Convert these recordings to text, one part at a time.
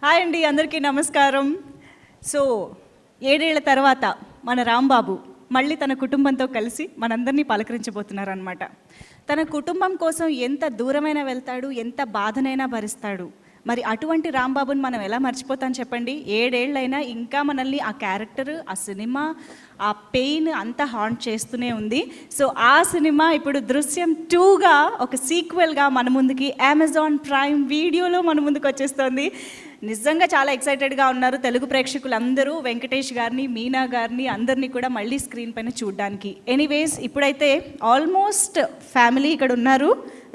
Hi అండి, అందరికీ నమస్కారం. సో 7 ఏళ్ల తర్వాత మన రాంబాబు మళ్ళీ తన కుటుంబంతో కలిసి మనందరినీ పలకరించబోతున్నారనమాట. తన కుటుంబం కోసం ఎంత దూరమైనా వెళ్తాడు, ఎంత బాధనైనా భరిస్తాడు. మరి అటువంటి రాంబాబుని మనం ఎలా మర్చిపోతాం చెప్పండి? 7 ఏళ్ళైనా ఇంకా మనల్ని ఆ క్యారెక్టర్, ఆ సినిమా, ఆ పెయిన్ అంతా హాంట్ చేస్తూనే ఉంది. సో ఆ సినిమా ఇప్పుడు దృశ్యం 2గా ఒక సీక్వెల్గా మన ముందుకి అమెజాన్ ప్రైమ్ వీడియోలో మన ముందుకు వచ్చేస్తుంది. నిజంగా చాలా ఎక్సైటెడ్గా ఉన్నారు తెలుగు ప్రేక్షకులందరూ. వెంకటేష్ గారిని, మీనా గారిని అందరినీ కూడా మళ్ళీ స్క్రీన్ పైన చూడడానికి. ఎనీవేస్, ఇప్పుడైతే ఆల్మోస్ట్ ఫ్యామిలీ ఇక్కడ ఉన్నారు.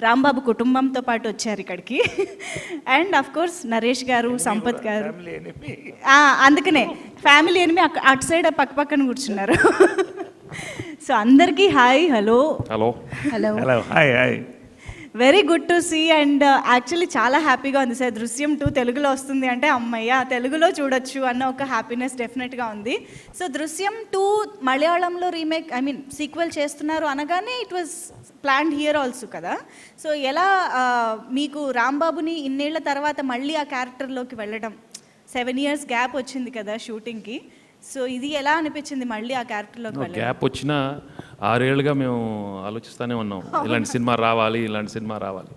రాంబాబు కుటుంబంతో పాటు వచ్చారు ఇక్కడికి. అండ్ అఫ్ కోర్స్ నరేష్ గారు, సంపత్ గారు, అందుకనే ఫ్యామిలీ ఎనిమి అటు సైడ్ పక్క పక్కన కూర్చున్నారు. సో అందరికీ hi, hello hello hello hello hi hi. Very good to see. And actually చాలా హ్యాపీగా ఉంది సార్. దృశ్యం 2 తెలుగులో వస్తుంది అంటే అమ్మయ్య తెలుగులో చూడొచ్చు అన్న ఒక హ్యాపీనెస్ డెఫినెట్గా ఉంది. సో దృశ్యం 2 మలయాళంలో రీమేక్, సీక్వెల్ చేస్తున్నారు అనగానే it was planned here also కదా. సో ఎలా మీకు రాంబాబుని ఇన్నేళ్ల తర్వాత మళ్ళీ ఆ క్యారెక్టర్లోకి వెళ్ళడం, 7 years గ్యాప్ వచ్చింది కదా షూటింగ్కి. సో ఇది ఎలా అనిపించింది మళ్ళీ ఆ క్యారెక్టర్లోకి వెళ్ళడం? గ్యాప్ వచ్చిన 6 ఏళ్ళుగా మేము ఆలోచిస్తూనే ఉన్నాం, ఇలాంటి సినిమా రావాలి, ఇలాంటి సినిమా రావాలి,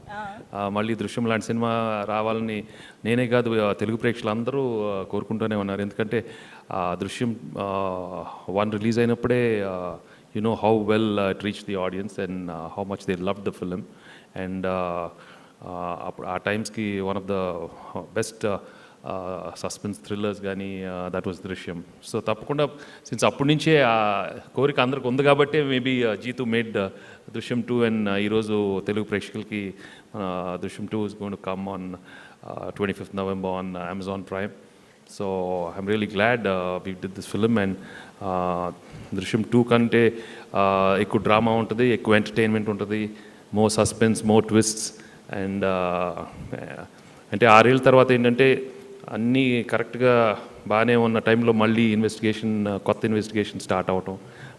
మళ్ళీ దృశ్యం లాంటి సినిమా రావాలని నేనే కాదు తెలుగు ప్రేక్షకులు అందరూ కోరుకుంటూనే ఉన్నారు. ఎందుకంటే దృశ్యం 1 రిలీజ్ అయినప్పుడే you know how well it reached the audience and how much they loved the film, and our times ki one of the best suspense thrillers కానీ దట్ వాజ్ దృశ్యం. సో తప్పకుండా సిన్స్ అప్పటి నుంచే ఆ కోరిక అందరికి ఉంది కాబట్టి మేబీ జీతు మేడ్ దృశ్యం 2, అండ్ ఈరోజు తెలుగు ప్రేక్షకులకి దృశ్యం 2 is going to come on 25th November on Amazon Prime. So I'm really glad we did this film, and దృశ్యం 2 కంటే ఎక్కువ డ్రామా ఉంటుంది, ఎక్కువ ఎంటర్టైన్మెంట్ ఉంటుంది, more suspense, more twists. And అంటే 6 ఏళ్ళ తర్వాత ఏంటంటే అన్నీ కరెక్ట్గా బాగానే ఉన్న టైంలో మళ్ళీ కొత్త ఇన్వెస్టిగేషన్ స్టార్ట్ అవటం,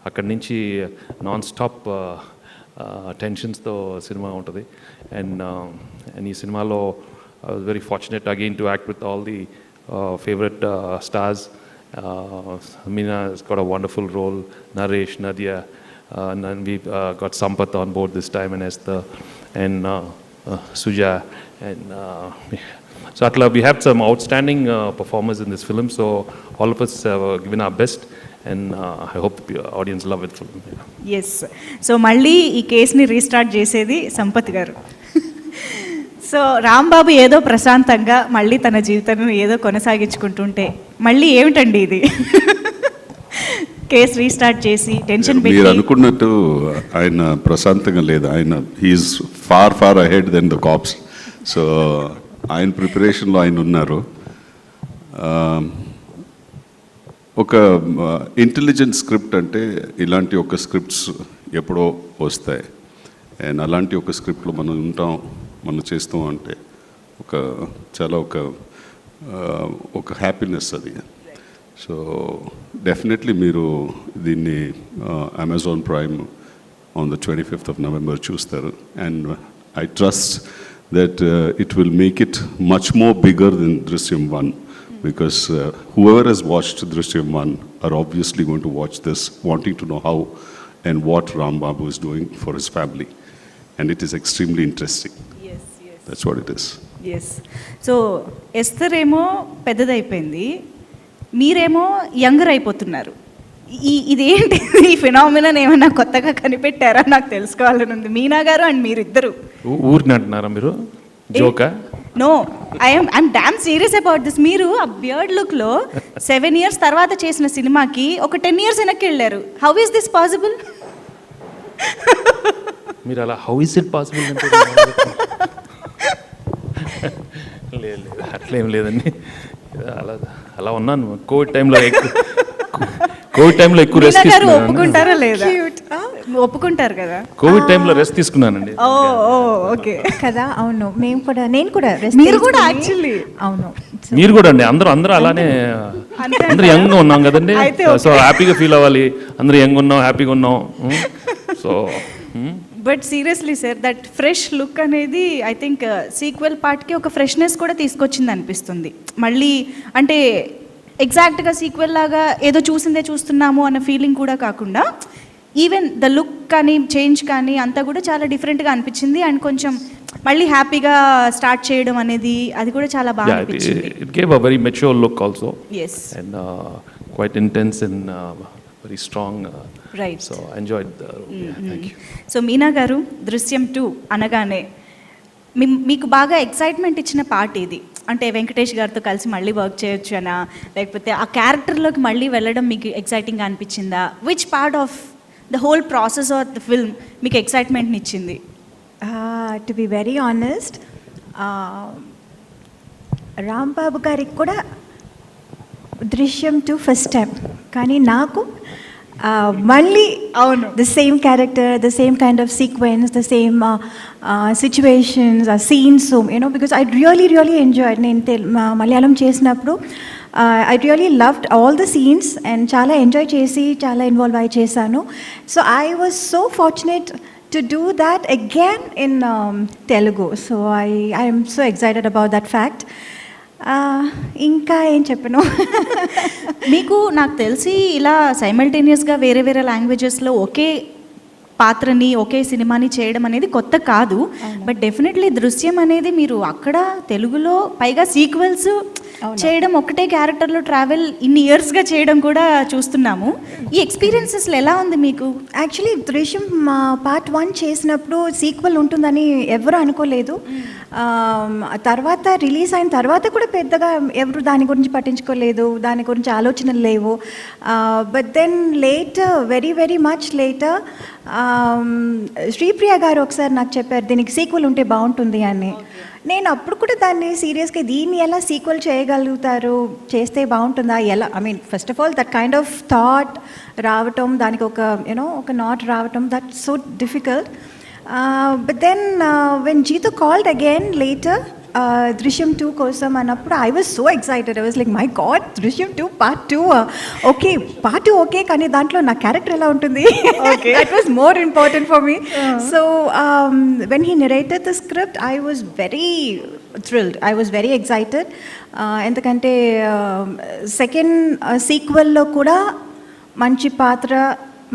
అక్కడి నుంచి నాన్ స్టాప్ టెన్షన్స్తో సినిమా ఉంటుంది. అండ్ ఈ సినిమాలో I was very fortunate again to act with all the favourite stars. Meena has got a wonderful role, Naresh, Nadia, and we've got Sampath on board this time, and Esther, and Suja, and so atla we have some outstanding performers in this film. So all of us have given our best, and I hope the audience love it film. Yes. So మళ్ళీ ఈ కేసుని restart చేసేది సంపత్ గారు. So Rambabu ఏదో ప్రశాంతంగా మళ్ళీ తన జీవితాన్ని ఏదో కొనసాగించుకుంటుంటే మళ్ళీ ఏమిటండి ఇది? కేసు రీస్టార్ట్ చేసి టెన్షన్ పెట్టి. మీరు అనుకున్నట్టు ఆయన ప్రశాంతంగా లేదు, ఆయన he is far far ahead than the cops. So ఆయన ప్రిపరేషన్లో ఆయన ఉన్నారు. ఒక ఇంటెలిజెంట్ స్క్రిప్ట్ అంటే ఇలాంటి ఒక స్క్రిప్ట్స్ ఎప్పుడో వస్తాయి, అండ్ అలాంటి ఒక స్క్రిప్ట్లో మనం చేస్తాం అంటే చాలా ఒక హ్యాపీనెస్ అది. సో డెఫినెట్లీ మీరు దీన్ని Amazon prime on the 25th of November చూస్తారు, and I trust that it will make it much more bigger than Drishyam 1, because whoever has watched Drishyam 1 are obviously going to watch this wanting to know how and what Rambabu is doing for his family, and it is extremely interesting. Yes. That's what it is. Yes. So Esther ఏమో పెద్దదైపోయింది, మీరేమో younger అయిపోతున్నారు. ఇదేంటి ఈ phenomenon? ఏమైనా కొత్తగా కనిపెట్టారా? నాకు తెలుసుకోవాలని ఉంది. మీనా గారు అండ్ మీరిద్దరు ఊరిని అంటున్నారా మీరు? జోకా? No, I'm damn serious about this. మీరు ఆ బియర్డ్ లుక్లో 7 years తర్వాత చేసిన సినిమాకి ఒక 10 years వెనక్కి వెళ్ళారు. How is this possible? మీరు అలా హౌ ఇస్ ఇట్ పాసిబుల్ అంటే లేదు, అట్లేం లేదండి. అలా ఉన్నాను. కోవిడ్ టైంలో ఎక్కువ రెస్ట్ తీసుకున్నాను. ఒప్పుకుంటారా లేదా? ఒప్పుకుంటారు కదా. కోవిడ్ టైంలో రెస్ట్ తీసుకున్నానండి. ఓకే కదా. అవును, నేను కూడా మీరు కూడా యాక్చువల్లీ అవును, మీరు కూడా అండి. అందరూ అలానే, అందరూ యంగ్గా ఉన్నాం కదండి. సో హ్యాపీగా ఫీల్ అవ్వాలి, అందరూ యంగ్ ఉన్నాం, హ్యాపీగా ఉన్నాం. So but seriously sir that fresh look అనేది ఐ థింక్ సీక్వెల్ పార్ట్కి ఒక ఫ్రెష్నెస్ కూడా తీసుకొచ్చింది అనిపిస్తుంది. మళ్ళీ అంటే ఎగ్జాక్ట్గా సీక్వెల్ లాగా ఏదో చూసిందే చూస్తున్నాము అన్న ఫీలింగ్ కూడా కాకుండా ఈవెన్ ద లుక్ కానీ చేంజ్ కానీ అంతా కూడా చాలా డిఫరెంట్గా అనిపించింది. అండ్ కొంచెం మళ్ళీ హ్యాపీగా స్టార్ట్ చేయడం అనేది అది కూడా చాలా బాగా అనిపించింది. it gave a very mature look also. Yes. And quite intense and very strong. Right. So I enjoyed the role. Yeah, thank you. So Meena గారు, దృశ్యం 2 అనగానే మీకు బాగా ఎక్సైట్మెంట్ ఇచ్చిన పార్ట్ ఇది, అంటే వెంకటేష్ గారితో కలిసి మళ్ళీ వర్క్ చేయొచ్చు అనా, లేకపోతే ఆ క్యారెక్టర్లోకి మళ్ళీ వెళ్ళడం మీకు ఎక్సైటింగ్గా అనిపించిందా? Which part of the whole process of the film మీకు ఎక్సైట్మెంట్ని ఇచ్చింది? To be very honest, Rambabu గారికి కూడా దృశ్యం 2 ఫస్ట్ టైం, కానీ నాకు మళ్ళీ అవును, the same character, the same kind of sequence, the same situations, ఆ scenes, you know, because I really enjoy. నేను మలయాళం చేసినప్పుడు I really loved all the scenes and చాలా ఎంజాయ్ చేసి చాలా ఇన్వాల్వ్ అయి చేశాను. So I was so fortunate to do that again in Telugu. So I am so excited about that fact. ఇంకా ఏం చెప్పను. మీకు నాకు తెలిసి ఇలా సైమల్టేనియస్గా వేరే వేరే లాంగ్వేజెస్లో ఒకే పాత్రని ఒకే సినిమాని చేయడం అనేది కొత్త కాదు. బట్ డెఫినెట్లీ దృశ్యం అనేది మీరు అక్కడ తెలుగులో పైగా సీక్వెల్స్ చేయడం, ఒకటే క్యారెక్టర్లో ట్రావెల్ ఇన్ని ఇయర్స్గా చేయడం కూడా చూస్తున్నాము. ఈ ఎక్స్పీరియన్సెస్లో ఎలా ఉంది మీకు? యాక్చువల్లీ దృశ్యం పార్ట్ 1 చేసినప్పుడు సీక్వెల్ ఉంటుందని ఎవరు అనుకోలేదు. తర్వాత రిలీజ్ అయిన తర్వాత కూడా పెద్దగా ఎవరు దాని గురించి పట్టించుకోలేదు, దాని గురించి ఆలోచనలు లేవు. But then later, very much later, Sripriya గారు ఒకసారి నాకు చెప్పారు దీనికి సీక్వెల్ ఉంటే బాగుంటుంది అని. నేను అప్పుడు కూడా దాన్ని సీరియస్గా దీన్ని ఎలా సీక్వెల్ చేయగలుగుతారు, చేస్తే బాగుంటుందా, ఎలా, I mean first of all that kind of thought రావటం, దానికి ఒక యూనో ఒక నాట్ రావటం, that so difficult. But then when Jeethu called again later Drishyam 2 కోసం అన్నప్పుడు I was so excited. I was like my god, Drishyam 2 part 2 okay, part 2 okay, కానీ దాంట్లో నా క్యారెక్టర్ ఎలా ఉంటుంది, that was more important for me. So when he narrated the script I was very thrilled, I was very excited. ఎందుకంటే second సీక్వెల్లో కూడా మంచి పాత్ర,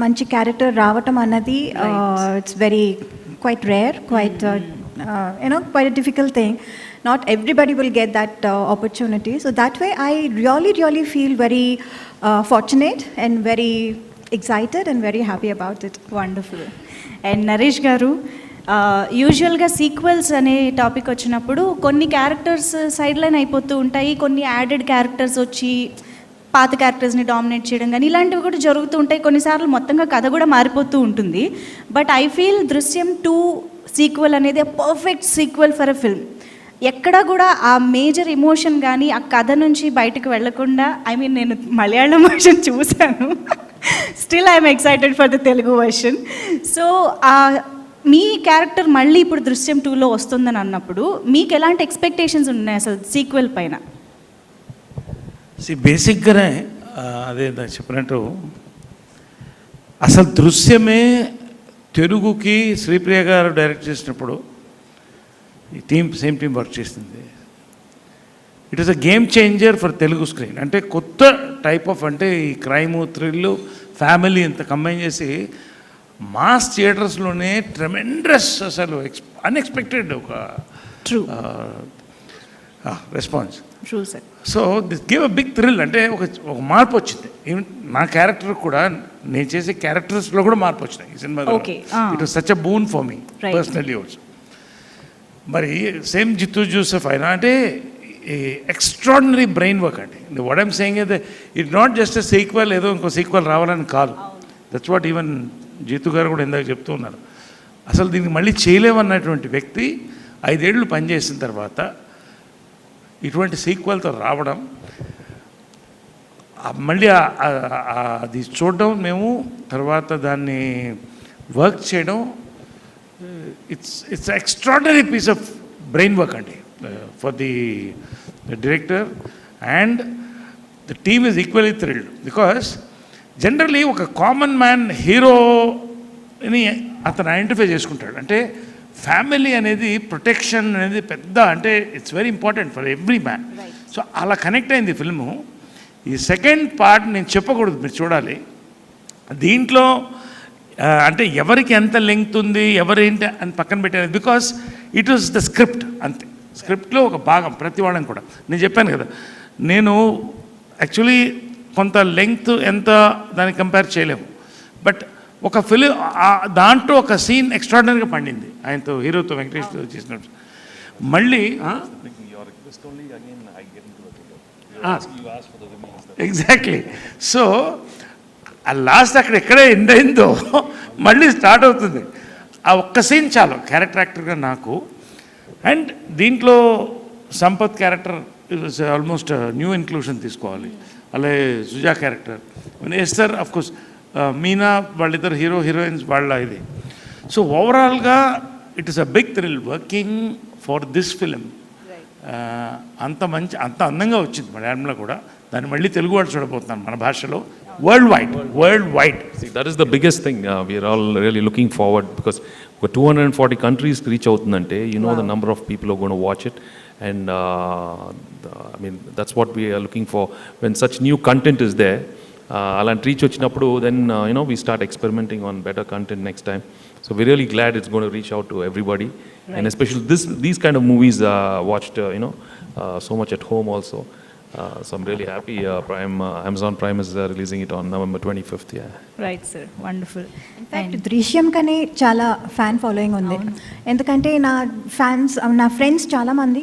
మంచి క్యారెక్టర్ రావటం అన్నది it's very quite rare, quite quite a difficult thing. Not everybody will get that opportunity. So that way I really feel very fortunate and very excited and very happy about it. Wonderful. And Naresh గారు, యూజువల్గా sequels అనే topic వచ్చినప్పుడు కొన్ని characters side line అయిపోతూ ఉంటాయి, కొన్ని added characters వచ్చి పాత క్యారెక్టర్స్ని డామినేట్ చేయడం కానీ ఇలాంటివి కూడా జరుగుతూ ఉంటాయి. కొన్నిసార్లు మొత్తంగా కథ కూడా మారిపోతూ ఉంటుంది. బట్ ఐ ఫీల్ దృశ్యం 2 సీక్వెల్ అనేది perfect sequel for a film. ఎక్కడ కూడా ఆ మేజర్ ఎమోషన్ కానీ ఆ కథ నుంచి బయటకు వెళ్లకుండా, ఐ మీన్ నేను మలయాళం వర్షన్ చూశాను, still I'm excited for the Telugu version. So me character మళ్ళీ ఇప్పుడు దృశ్యం 2లో వస్తుందని అన్నప్పుడు మీకు ఎలాంటి ఎక్స్పెక్టేషన్స్ ఉన్నాయి అసలు సీక్వెల్ పైన? బేసిక్గానే అదే చెప్పినట్టు అసలు దృశ్యమే తెలుగుకి శ్రీప్రియ గారు డైరెక్ట్ చేసినప్పుడు ఈ సేమ్ టీం వర్క్ చేసింది. It is a game changer for Telugu screen. అంటే కొత్త టైప్ ఆఫ్, అంటే ఈ క్రైము, థ్రిల్, ఫ్యామిలీ ఇంత కంబైన్ చేసి మాస్ థియేటర్స్లోనే ట్రెమెండస్, అసలు అన్ఎక్స్పెక్టెడ్ ఒక response. True sir. So this give a big thrill. అంటే ఒక మార్పు వచ్చింది. ఈవెన్ నా క్యారెక్టర్ కూడా, నేను చేసే క్యారెక్టర్స్లో కూడా మార్పు వచ్చినాయి ఈ సినిమాలో. It was such a boon for me personally also. మరి సేమ్ జిత్తు జోసెఫ్ అయినా అంటే ఎక్స్ట్రాడినరీ బ్రెయిన్ వర్క్ అండి. వాట్ ఐమ్ సేయింగ్ అయితే it not just a sequel, ఏదో ఇంకో సీక్వెల్ రావాలని కాదు. దట్స్ వాట్ ఈవెన్ జీతు గారు కూడా ఇందాక చెప్తూ ఉన్నారు. అసలు దీనికి మళ్ళీ చేయలేమన్నటువంటి వ్యక్తి 5 ఏళ్ళు పనిచేసిన తర్వాత ఇటువంటి సీక్వెల్తో రావడం, మళ్ళీ అది చూడడం, మేము తర్వాత దాన్ని వర్క్ చేయడం, it's extraordinary piece of brain work అండి for the director. And the team is equally thrilled because generally ఒక కామన్ మ్యాన్ హీరోని అతను ఐడెంటిఫై చేసుకుంటాడు. అంటే ఫ్యామిలీ అనేది ప్రొటెక్షన్ అనేది పెద్ద, అంటే it's very important for every man. So అలా కనెక్ట్ అయింది ఫిల్ము. ఈ సెకండ్ పార్ట్ నేను చెప్పకూడదు, మీరు చూడాలి. దీంట్లో అంటే ఎవరికి ఎంత లెంగ్త్ ఉంది, ఎవరేంటి అని పక్కన పెట్టారు. Because it was the script, అంతే. స్క్రిప్ట్లో ఒక భాగం ప్రతి వాళ్ళని కూడా. నేను చెప్పాను కదా, నేను యాక్చువల్లీ కొంత లెంగ్త్ ఎంత దాన్ని కంపేర్ చేయలేము. బట్ ఒక ఫిలిం దాంట్లో ఒక సీన్ ఎక్స్ట్రాడినరీగా పండింది ఆయనతో, హీరోతో, వెంకటేష్తో చేసినట్టు. మళ్ళీ ఎగ్జాక్ట్లీ. సో ఆ లాస్ట్ అక్కడ ఎక్కడే ఎండ్ అయిందో మళ్ళీ స్టార్ట్ అవుతుంది. ఆ ఒక్క సీన్ చాలు క్యారెక్టర్ యాక్టర్గా నాకు. అండ్ దీంట్లో Sampath character is almost new inclusion తీసుకోవాలి. అలాగే Suja character, Esther of course, Meena, వాళ్ళిద్దరు హీరోయిన్స్ వాళ్ళ ఇది. సో ఓవరాల్గా it is a big thrill working for this film. అంత మంచి, అంత అందంగా వచ్చింది మలయాళంలో కూడా. దాన్ని మళ్ళీ తెలుగు వాళ్ళు చూడబోతున్నాను మన భాషలో, world wide. See, that is the biggest thing. We are all really looking forward because 240 countries reach outundante. You know, the number of people who are going to watch it, and I mean that's what we are looking for when such new content is there. Alanti reach vachinappudu, then you know, we start experimenting on better content next time. So we're really glad it's going to reach out to everybody, and especially these kind of movies watched so much at home also. So I'm really happy. Amazon Prime is releasing it on November 25th. Yeah. Right sir, wonderful. In fact Drishyam కనే చాలా fan following ఉంది. ఎందుకంటే నా friends చాలామంది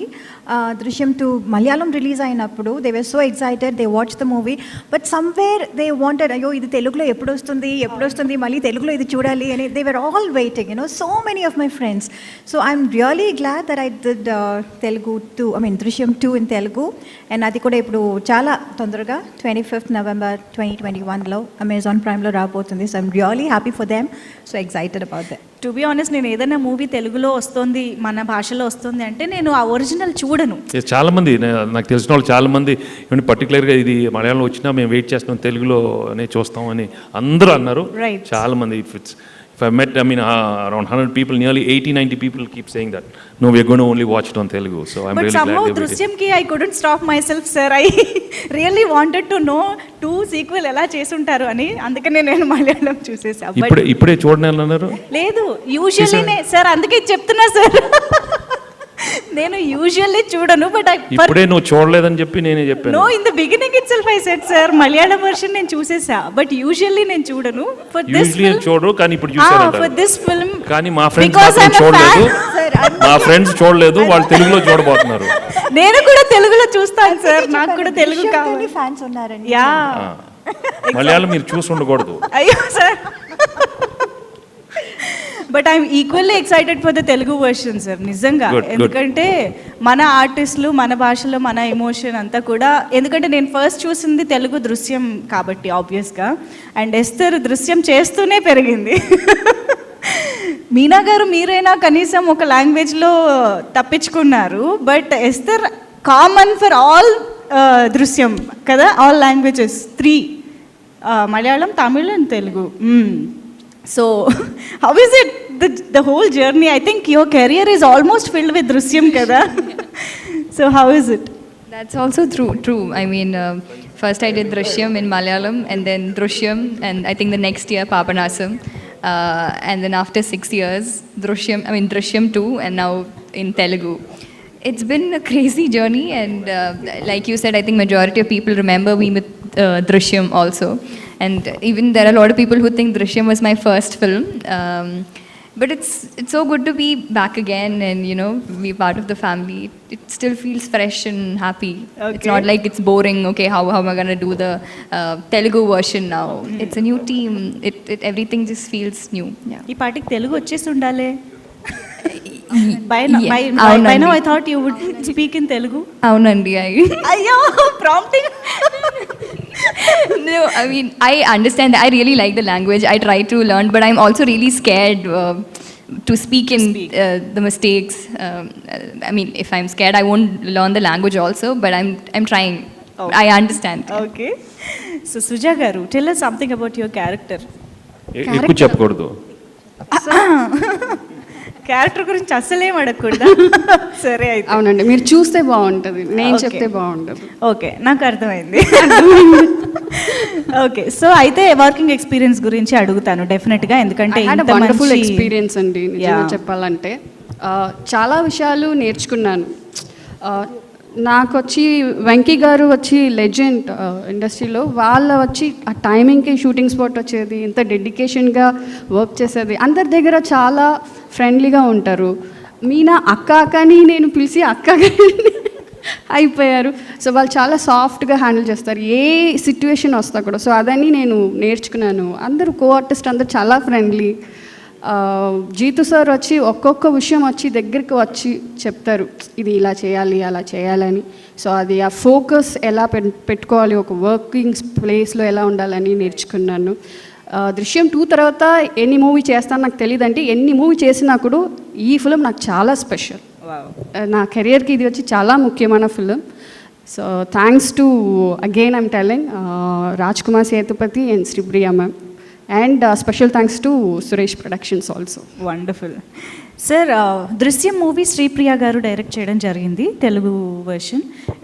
దృశ్యం 2 Malayalam release అయినప్పుడు they were so excited, they watch the movie, but somewhere they wanted, అయ్యో ఇది తెలుగులో ఎప్పుడు వస్తుంది మళ్ళీ తెలుగులో ఇది చూడాలి అని. They were all waiting, so many of my friends. So I'm really glad that I did Telugu 2, దృశ్యం 2 ఇన్ తెలుగు. అండ్ అది కూడా ఇప్పుడు చాలా తొందరగా 25th November 2021లో అమెజాన్ ప్రైమ్లో రాబోతుంది. So I'm really happy for them, so excited about that. To be honest, నేను ఏదైనా movie తెలుగులో వస్తుంది, మన భాషలో వస్తుంది అంటే నేను ఆ ఒరిజినల్ చూడను. చాలా మంది, నాకు తెలిసిన వాళ్ళు చాలా మంది పర్టికులర్గా ఇది మలయాళంలో వచ్చినా మేము వెయిట్ చేస్తాం, తెలుగులోనే చూస్తాం అని అందరూ అన్నారు. చాలా మంది. If I met, around 100 people, nearly 80-90 people keep saying that, no, we are going to only watch it on Telugu. So I'm really glad. But somehow Drishyam ki I couldn't stop myself, sir. I really wanted to know 2 sequel ఎలా చేసుంటారు అని. అందుకనే నేను మలయాళం చూసేసా. ఇప్పుడే చూడని అన్నారు. లేదు, usually sir, అందుకే చెప్తున్నా సార్, నేను యూజువల్లీ చూడను. బట్ ఇప్పుడే నువ్వు చూడలేదని చెప్పి నేనే చెప్పాను. No, in the beginning itself I said sir, Malayalam version నేను చూసేసా, బట్ యూజువల్లీ నేను చూడను. ఫర్ దిస్ ఫిల్మ్ చూడరు, కానీ ఇప్పుడు చూసారంట. ఫర్ దిస్ ఫిల్మ్ కానీ మా ఫ్రెండ్స్ చూడలేదు, వాళ్ళు తెలుగులో చూడబోతున్నారు. నేను కూడా తెలుగులో చూస్తాను సార్, నాకు కూడా తెలుగు కావాలి. ఫ్యాన్స్ ఉన్నారండి. యా, మలయాళం మీరు చూసి ఉండకూడదు. అయ్యో sir, but I'm equally excited for the Telugu version sir, నిజంగా. ఎందుకంటే మన ఆర్టిస్టులు, మన భాషలో మన ఎమోషన్ అంతా కూడా, ఎందుకంటే నేను ఫస్ట్ చూసింది తెలుగు దృశ్యం కాబట్టి ఆబ్వియస్గా, అండ్ ఎస్తర్ దృశ్యం చేస్తూనే పెరిగింది. మీనా గారు, మీరైనా కనీసం ఒక లాంగ్వేజ్లో తప్పించుకున్నారు, but Esther common for all Drishyam కదా, all languages 3, Malayalam, Tamil and Telugu. So how is it the whole journey? I think your career is almost filled with Drishyam kada. So how is it? That's also true. I mean, first I did Drishyam in Malayalam, and then Drishyam, and I think the next year Papanasam, and then after 6 years Drishyam 2, and now in Telugu. It's been a crazy journey, and like you said, I think majority of people remember me with Drishyam also. And even there are a lot of people who think Drishyam was my first film. But it's so good to be back again and, be part of the family. It still feels fresh and happy. Okay. It's not like it's boring, okay, how am I going to do the Telugu version now? It's a new team. Everything just feels new. Yeah. Ee partyki Telugu vachesi undale. By now I thought you would speak in Telugu. Avunandi. Ayyo, prompting. No, I mean, I understand. I really like the language. I try to learn, but I'm also really scared to speak in the mistakes. I mean, if I'm scared, I won't learn the language also, but I'm trying. Okay. I understand. Okay. So Suja garu, tell us something about your character. ఎక్కువ చెప్పకూడదు. Character గురించి అస్సలేం అడగకూడదా? సరే అయితే అవునండి, మీరు చూస్తే బాగుంటుంది, నేను Okay. చెప్తే బాగుంటుంది. ఓకే, నాకు అర్థమైంది. ఓకే, సో అయితే వర్కింగ్ ఎక్స్పీరియన్స్ గురించి అడుగుతాను డెఫినెట్గా, ఎందుకంటే I had a ఇంత wonderful మంచి- ఎక్స్పీరియన్స్ అండి నిజంగా Yeah. చెప్పాలంటే. చాలా విషయాలు నేర్చుకున్నాను. నాకు వచ్చి వెంకీ గారు వచ్చి లెజెండ్ ఇండస్ట్రీలో, వాళ్ళ వచ్చి ఆ టైమింగ్కి షూటింగ్ స్పాట్ వచ్చేది, ఇంత డెడికేషన్గా వర్క్ చేసేది, అందరి దగ్గర చాలా ఫ్రెండ్లీగా ఉంటారు. మీనా అక్క అక్కని నేను పిలిచి అక్క అయిపోయారు. సో వాళ్ళు చాలా సాఫ్ట్గా హ్యాండిల్ చేస్తారు ఏ సిచ్యువేషన్ వస్తా కూడా. సో అదని నేను నేర్చుకున్నాను. అందరూ కో ఆర్టిస్ట్ అందరూ చాలా ఫ్రెండ్లీ. జీతు సార్ వచ్చి ఒక్కొక్క విషయం వచ్చి దగ్గరికి వచ్చి చెప్తారు, ఇది ఇలా చేయాలి అలా చేయాలని. సో అది ఆ ఫోకస్ ఎలా పెట్టుకోవాలి, ఒక వర్కింగ్ ప్లేస్లో ఎలా ఉండాలని నేర్చుకున్నాను. దృశ్యం 2 తర్వాత ఎన్ని మూవీ చేస్తాను నాకు తెలియదంటే, ఎన్ని మూవీ చేసినా కూడా ఈ ఫిలిం నాకు చాలా స్పెషల్. నా కెరియర్కి ఇది వచ్చి చాలా ముఖ్యమైన film. So thanks to again I'm telling Raj Kumar Sethupathi and Sripriya ma'am, and special thanks to Suresh productions also. Wonderful sir. దృశ్యం మూవీ శ్రీప్రియ గారు డైరెక్ట్ చేయడం జరిగింది, తెలుగు వర్షన్.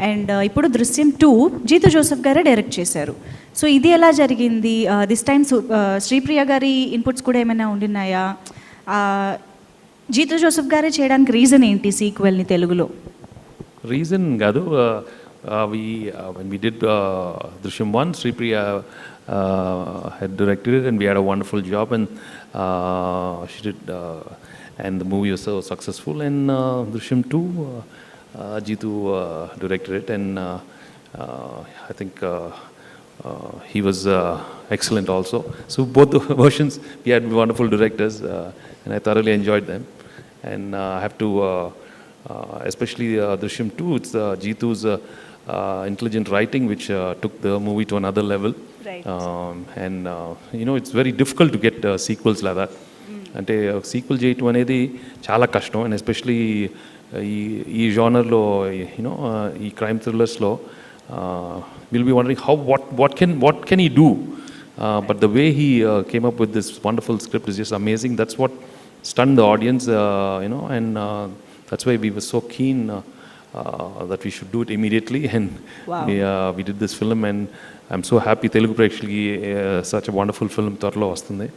అండ్ ఇప్పుడు దృశ్యం 2 జీతు జోసెఫ్ గారే డైరెక్ట్ చేశారు. సో ఇది ఎలా జరిగింది? దిస్ టైమ్ శ్రీప్రియ గారి ఇన్పుట్స్ కూడా ఏమైనా ఉండినాయా? జీతు జోసెఫ్ గారే చేయడానికి రీజన్ ఏంటి సీక్వెల్ని తెలుగులో? రీజన్ కాదు, when we did Drishyam 1, Sripriya had directed it and we had a wonderful job, and she did, and the movie was so successful. And Drishyam 2, Jeetu directed it, and I think he was excellent also. So both the versions, we had wonderful directors, and I thoroughly enjoyed them. And I have to, especially Drishyam 2, it's Jeetu's intelligent writing which took the movie to another level. Right. And you know, it's very difficult to get sequels like that. అంటే sequel చేయటం అనేది చాలా కష్టం, and especially ఈ జానర్లో, you know ఈ crime థ్రిల్లర్స్లో will be wondering how what can he do, but the way he came up with this wonderful script is just amazing. That's what stunned the audience, you know, and that's why we were so keen that we should do it immediately, and Wow. we did this film, and I'm so happy Telugu ప్రేక్షకులకి such a wonderful film త్వరలో వస్తుంది.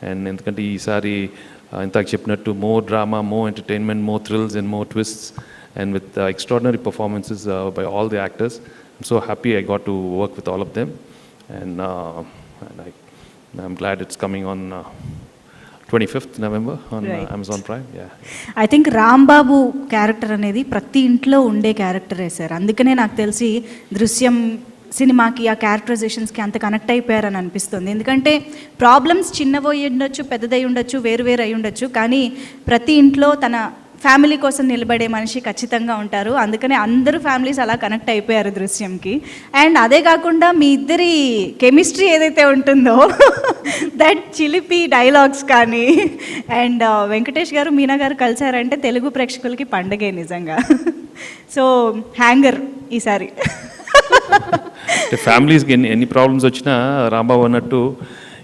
And ఎందుకంటే ఈసారి ఇంతకు చెప్పినట్టు more drama, more entertainment, more thrills and more twists, and with extraordinary performances by all the actors. I'm so happy I got to work with all of them, and I'm glad it's coming on 25th November on Right. Amazon Prime. Yeah. I think Rambabu character అనేది ప్రతి ఇంట్లో ఉండే క్యారెక్టరే sir. అందుకనే నాకు తెలిసి దృశ్యం సినిమాకి ఆ క్యారెక్టరైజేషన్స్కి అంత కనెక్ట్ అయిపోయారని అనిపిస్తుంది. ఎందుకంటే ప్రాబ్లమ్స్ చిన్నవి ఉండొచ్చు, పెద్దదై ఉండొచ్చు, వేరు అయి ఉండొచ్చు, కానీ ప్రతి ఇంట్లో తన ఫ్యామిలీ కోసం నిలబడే మనిషి ఖచ్చితంగా ఉంటారు. అందుకనే అందరూ ఫ్యామిలీస్ అలా కనెక్ట్ అయిపోయారు దృశ్యంకి. అండ్ అదే కాకుండా మీ ఇద్దరి కెమిస్ట్రీ ఏదైతే ఉంటుందో దట్ చిలిపి డైలాగ్స్ కానీ, అండ్ వెంకటేష్ గారు మీనా గారు కలిసారంటే తెలుగు ప్రేక్షకులకి పండగే నిజంగా. సో హ్యాంగర్ ఈసారి. అంటే ఫ్యామిలీస్కి ఎన్ని ప్రాబ్లమ్స్ వచ్చినా రాంబాబు అన్నట్టు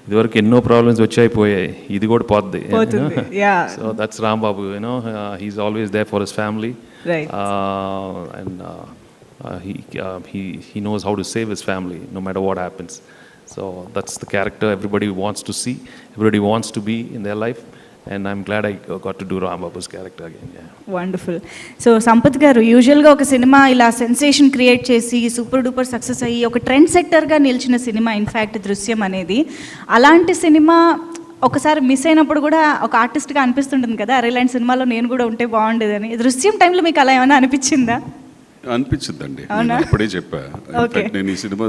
ఇదివరకు ఎన్నో ప్రాబ్లమ్స్ వచ్చాయిపోయాయి, ఇది కూడా పోద్ది. పోతుంది. Yeah. So that's Rambabu, you know he is always there for his family, Right. And he knows how to save his family no matter what happens. So that's the character everybody wants to see, everybody wants to be in their life, and I'm glad I got to do Rambabu's character again. Yeah. Wonderful. So Sampath గారు, యూజువల్గా ఒక cinema ఇలా sensation create చేసి super duper success అయ్యి ఒక trend సెక్టర్గా నిలిచిన cinema in fact దృశ్యం అనేది. అలాంటి సినిమా ఒకసారి మిస్ అయినప్పుడు కూడా ఒక ఆర్టిస్ట్గా అనిపిస్తుంటుంది కదా, అరే ఇలాంటి సినిమాలో నేను కూడా ఉంటే బాగుండేదని. దృశ్యం టైంలో మీకు అలా ఏమైనా అనిపించిందా? అనిపించిందండి, అవునా? నేను అప్పుడే చెప్పా. ఇన్ఫాక్ట్ నేను ఈ సినిమా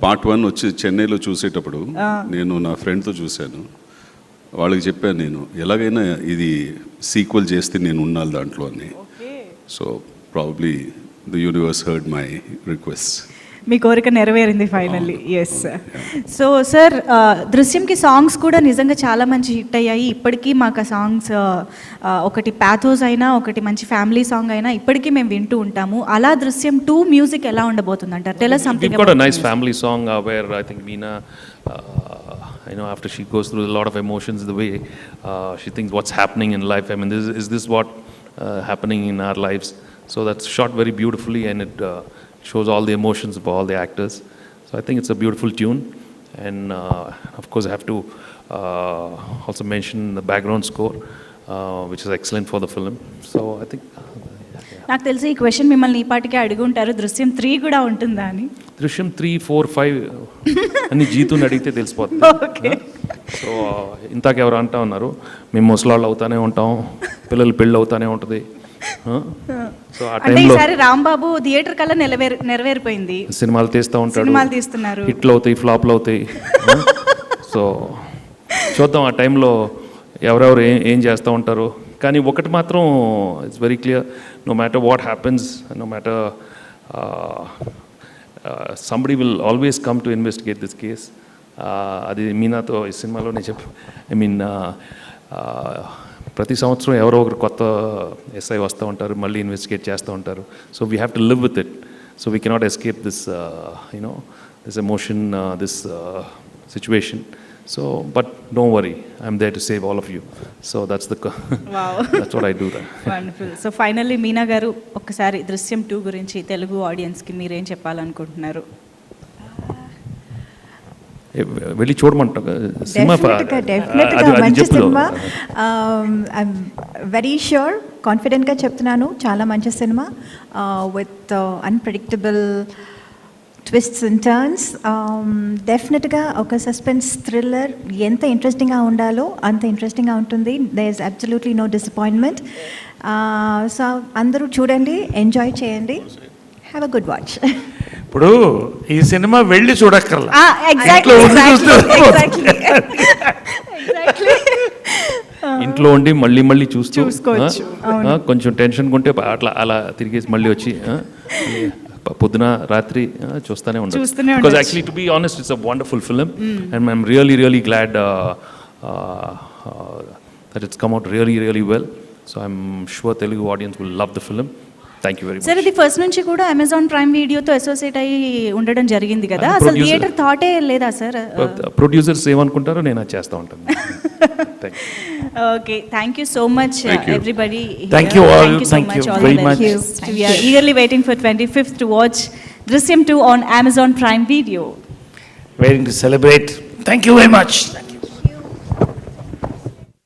పార్ట్ 1 వచ్చి చెన్నైలో చూసేటప్పుడు నేను నా ఫ్రెండ్తో చూశాను. వాళ్ళకి చెప్పాను, నేను ఎలాగైనా ఇది సీక్వెల్ చేస్తే నేను ఉండాలి దాంట్లో అని. So probably the universe heard my request. మీ కోరిక నెరవేరింది ఫైనల్లీ. ఎస్. సో సార్, దృశ్యంకి సాంగ్స్ కూడా నిజంగా చాలా మంచి హిట్ అయ్యాయి. ఇప్పటికీ మాకు ఆ సాంగ్స్ ఒకటి ప్యాథోస్ అయినా, ఒకటి మంచి ఫ్యామిలీ సాంగ్ అయినా ఇప్పటికీ మేము వింటూ ఉంటాము. అలా దృశ్యం 2 మ్యూజిక్ ఎలా ఉండబోతుంది అంటారు? Tell us something We've got a about nice music. family song where I think Meena after she goes through a lot of emotions, the way she thinks what's happening in life. I mean, is this what happening in our lives? So that's shot very beautifully, and it shows all the emotions of all the actors. So I think it's a beautiful tune, and of course I have to also mention the background score, which is excellent for the film. So I think నాకు తెలిసి ఈ question మిమ్మల్ని ఈ పాటికే అడుగుంటారు, దృశ్యం 3 కూడా ఉంటుందా అని. దృశ్యం 3, 4, 5 అన్ని జీతుని అడిగితే తెలిసిపోతుంది. సో ఇంతాక ఎవరు అంటా ఉన్నారు, మేము ముసలాళ్ళు అవుతానే ఉంటాం, పిల్లలు పెళ్ళి అవుతానే ఉంటుంది. సో ఆ అంటే టైంలో ఈసారి రాంబాబు థియేటర్ కల్లా నెరవేరిపోయింది. సినిమాలు తీస్తూ ఉంటాడు, సినిమాలు తీస్తున్నారు, హిట్లు అవుతాయి, ఫ్లాప్లు అవుతాయి. సో చూద్దాం ఆ టైంలో ఎవరెవరు ఏం చేస్తూ ఉంటారు. కానీ ఒకటి మాత్రం it's very clear, no matter what happens, no matter somebody will always come to investigate this case. అది మీనాతో ఈ సినిమాలోనే ఐ మీన్ ప్రతి సంవత్సరం ఎవరో ఒకరు కొత్త ఎస్ఐ వస్తూ ఉంటారు, మళ్ళీ ఇన్వెస్టిగేట్ చేస్తూ ఉంటారు. So we have to live with it. So we cannot escape this this emotion, this situation. So, but don't worry, I'm there to save all of you. So that's that's what I do there. Wonderful. So finally Meena గారు, ఒక్కసారి దృశ్యం 2 గురించి తెలుగు ఆడియన్స్కి మీరేం చెప్పాలనుకుంటున్నారు? వెళ్ళి చూడమంటా cinema. డెఫినెట్గా మంచి సినిమా. ఐఎమ్ వెరీ ష్యూర్, కాన్ఫిడెంట్గా చెప్తున్నాను, చాలా మంచి cinema with unpredictable twists and turns. డెఫినెట్గా ఒక సస్పెన్స్ థ్రిల్లర్ ఎంత ఇంట్రెస్టింగ్గా ఉండాలో అంత ఇంట్రెస్టింగ్గా ఉంటుంది. There is absolutely no disappointment. So అందరూ చూడండి, ఎంజాయ్ చేయండి, హ్యావ్ అ గుడ్ వాచ్. ఇప్పుడు ఈ సినిమా వెళ్ళి చూడక్కర్లా, ఇంట్లో ఉండి మళ్ళీ మళ్ళీ చూసుకోవచ్చు. కొంచెం టెన్షన్ ఉంటే అలా తిరిగేసి మళ్ళీ వచ్చి పొద్దున రాత్రి చూస్తూనే ఉంటాను. Because actually to be honest it's a wonderful film, and I'm really glad that it's come out really well. So I'm sure Telugu audience will love the film. Thank you very much. Sir, ఇది first నుంచి కూడా Amazon prime వీడియోతో associate అయ్యి ఉండడం జరిగింది కదా, అసలు theatre థాటే లేదా సార్? ప్రొడ్యూసర్స్ ఏమనుకుంటారో నేను అది చేస్తూ ఉంటాను. Okay, thank you so much everybody. Thank you all. Thank you very much. We are eagerly waiting for 25th to watch Drishyam 2 on Amazon Prime Video. Waiting to celebrate. Thank you very much.